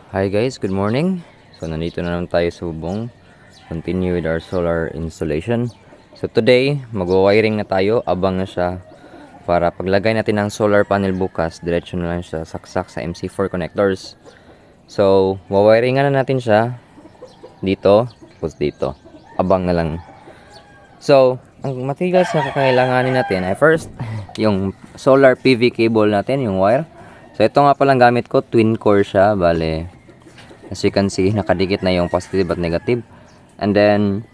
Hi guys, good morning. So nandito na naman tayo sa bubong. Continue with our solar installation. So today, mag-wiring na tayo. Abang na siya para paglagay natin ng solar panel bukas, diretso na lang siya saksak sa MC4 connectors. So, wawiringan na natin siya dito, tapos dito. Abang na lang. So, ang materials na kakailanganin natin ay first, yung solar PV cable natin, yung wire. So, ito nga palang gamit ko, twin core siya, bale. As you can see, nakadikit na yung positive at negative. And then,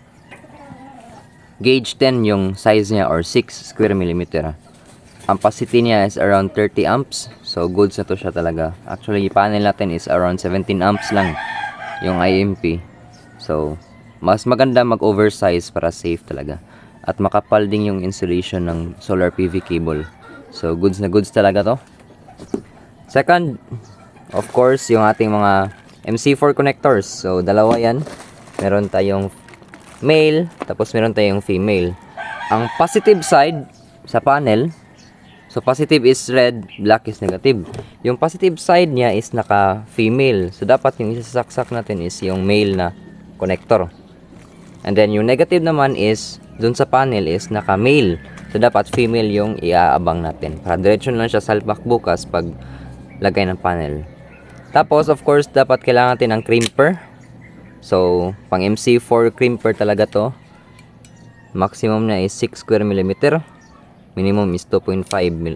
gauge 10 yung size niya or 6 square millimeter. Ang capacity niya is around 30 amps. So, goods na to siya talaga. Actually, yung panel natin is around 17 amps lang yung IMP. So, mas maganda mag-oversize para safe talaga. At makapal din yung insulation ng solar PV cable. So, goods na goods talaga to. Second, of course, yung ating mga MC4 connectors. So, dalawa yan. Meron tayong male, tapos meron tayong female. Ang positive side sa panel, so positive is red, black is negative. Yung positive side niya is naka-female. So, dapat yung isasaksak natin is yung male na connector. And then, yung negative naman is, dun sa panel is naka-male. So, dapat female yung iaabang natin. Para diretso lang siya salpak bukas pag lagay ng panel. Tapos, of course, dapat kailangan natin ng crimper. So, pang MC4 crimper talaga to. Maximum na is 6 square millimeter. Minimum is 2.5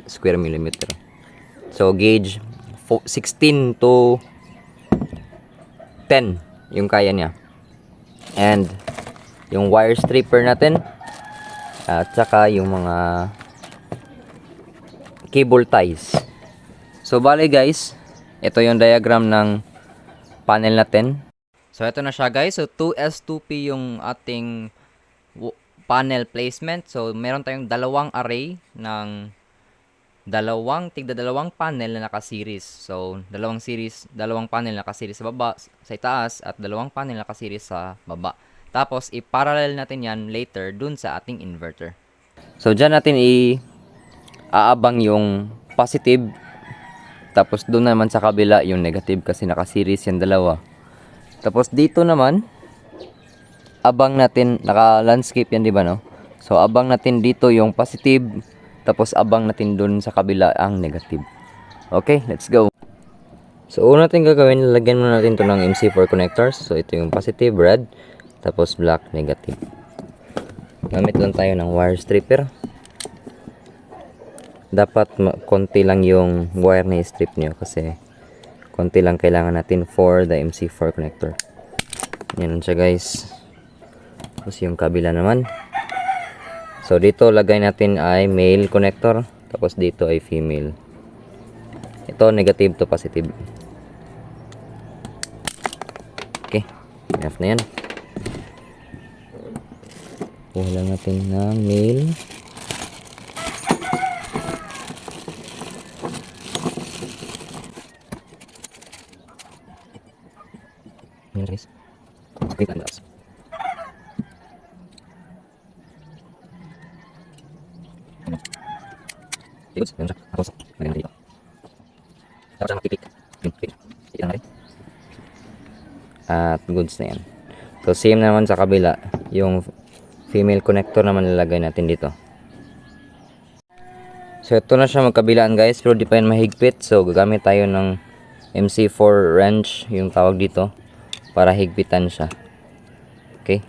square millimeter. So, gauge 16 to 10 yung kaya niya. And, yung wire stripper natin. At saka yung mga cable ties. So, bale guys, ito yung diagram ng panel natin. So, ito na siya guys. So, 2S2P yung ating panel placement. So, meron tayong dalawang array ng tigda dalawang panel na naka-series. So, dalawang panel na naka-series sa baba, sa itaas, at dalawang panel na naka-series sa baba. Tapos, i-parallel natin yan later dun sa ating inverter. So, dyan natin aabang yung positive. Tapos, dun naman sa kabila yung negative kasi naka-series yung dalawa. Tapos, dito naman, abang natin, naka-landscape yan, di ba, no? So, abang natin dito yung positive, tapos abang natin dun sa kabila ang negative. Okay, let's go. So, una natin gagawin, lalagyan muna natin to ng MC4 connectors. So, ito yung positive, red, tapos black, negative. Gamit lang tayo ng wire stripper. Dapat konti lang yung wire na strip nyo kasi konti lang kailangan natin for the MC4 connector. Yan siya guys. Tapos yung kabila naman. So dito lagay natin ay male connector. Tapos dito ay female. Ito negative to positive. Okay. Enough na yan. Kuha lang natin ng male. Yan guys. Wait lang guys. Goods, ganun siya. Tapos, maganda dito. Dapat siya makiklik. Click. Click lang natin. At goods na yan. So, same naman sa kabila. Yung female connector naman nilagay natin dito. So, ito na siya magkabilaan guys. Pero di pa yan mahigpit. So, gagamit tayo ng MC4 wrench. Yung tawag dito. Para higpitan siya. Okay.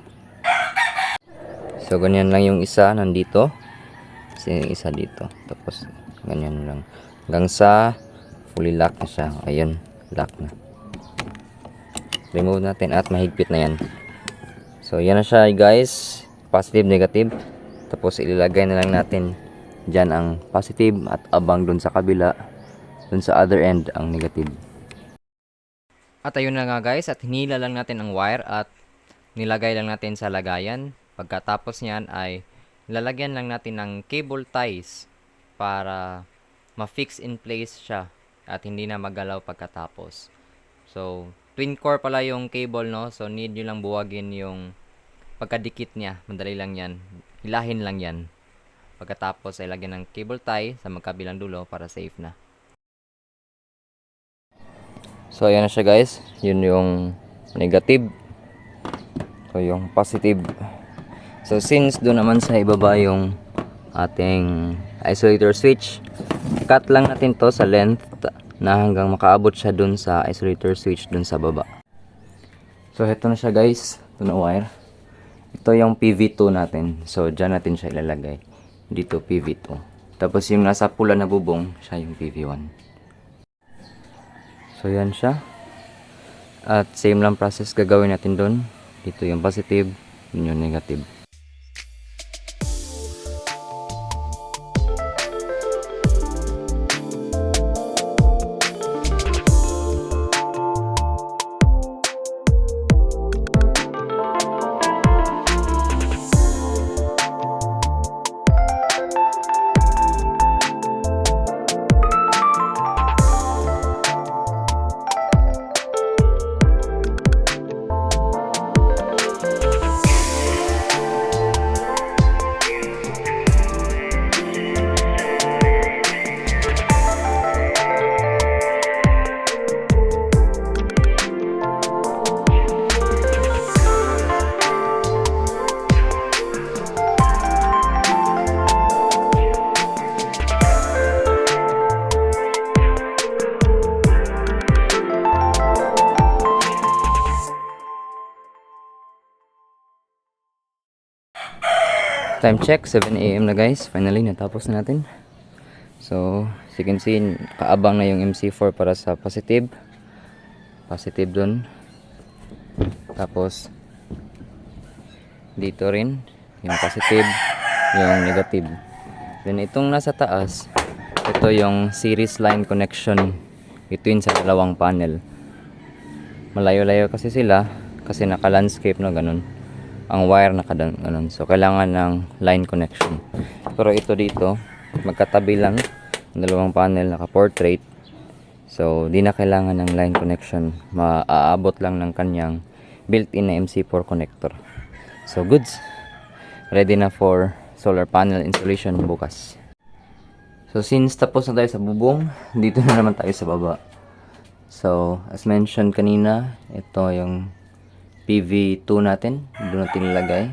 So, ganyan lang yung isa nandito. Kasi yung isa dito. Tapos, ganyan lang. Hanggang sa fully lock na siya. Ayun. Lock na. Remove natin at mahigpit na yan. So, yan na siya guys. Positive, negative. Tapos, ilalagay na lang natin dyan ang positive at abang dun sa kabila. Dun sa other end ang negative. At ayun na nga guys. At hinila lang natin ang wire at nilagay lang natin sa lagayan. Pagkatapos niyan ay lalagyan lang natin ng cable ties para ma-fix in place siya at hindi na magalaw pagkatapos. So, twin core pala yung cable, no? So, need nyo lang buwagin yung pagkadikit niya. Madali lang yan. Hilahin lang yan. Pagkatapos ay lagyan ng cable tie sa magkabilang dulo para safe na. So ayan na siya guys. Yun yung negative. So yung positive. So since doon naman sa ibaba yung ating isolator switch, cut lang natin to sa length na hanggang makaabot siya dun sa isolator switch dun sa baba. So heto na siya guys. Ito na wire. Ito yung PV2 natin. So dyan natin siya ilalagay. Dito PV2. Tapos yung nasa pula na bubong, siya yung PV1. So yan siya. At same lang process gagawin natin doon. Dito yung positive, yun yung negative. Time check, 7 AM na guys. Finally, natapos na natin. So, as you can see, kaabang na yung MC4 para sa positive. Positive dun. Tapos, dito rin, yung positive, yung negative. Then, itong nasa taas, ito yung series line connection between sa dalawang panel. Malayo-layo kasi sila, kasi naka-landscape na ganun. Ang wire ganun. So kailangan ng line connection. Pero ito dito, magkatabi lang ang dalawang panel, naka-portrait. So di na kailangan ng line connection. Maaabot lang ng kanyang built-in na MC4 connector. So goods. Ready na for solar panel installation bukas. So since tapos na tayo sa bubong, dito na naman tayo sa baba. So as mentioned kanina, ito yung PV2 natin. Doon natin ilagay.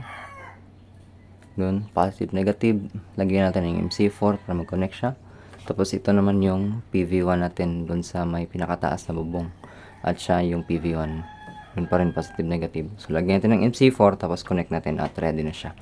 Doon, positive, negative. Lagyan natin yung MC4 para mag-connect siya. Tapos ito naman yung PV1 natin doon sa may pinakataas na bubong. At siya yung PV1. Doon pa rin positive, negative. So lagyan natin ng MC4 tapos connect natin at ready na siya.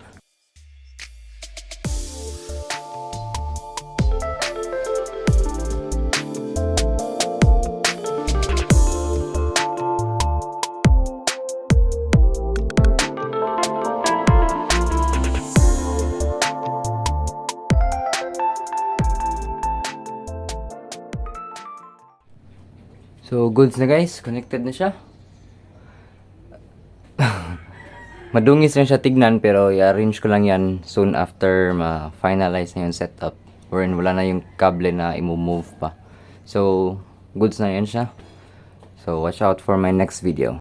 So, goods na guys. Connected na siya. Madungis rin siya tignan pero i-arrange ko lang yan soon after ma-finalize na yung setup. Wherein wala na yung kable na i-move pa. So, goods na yan siya. So, watch out for my next video.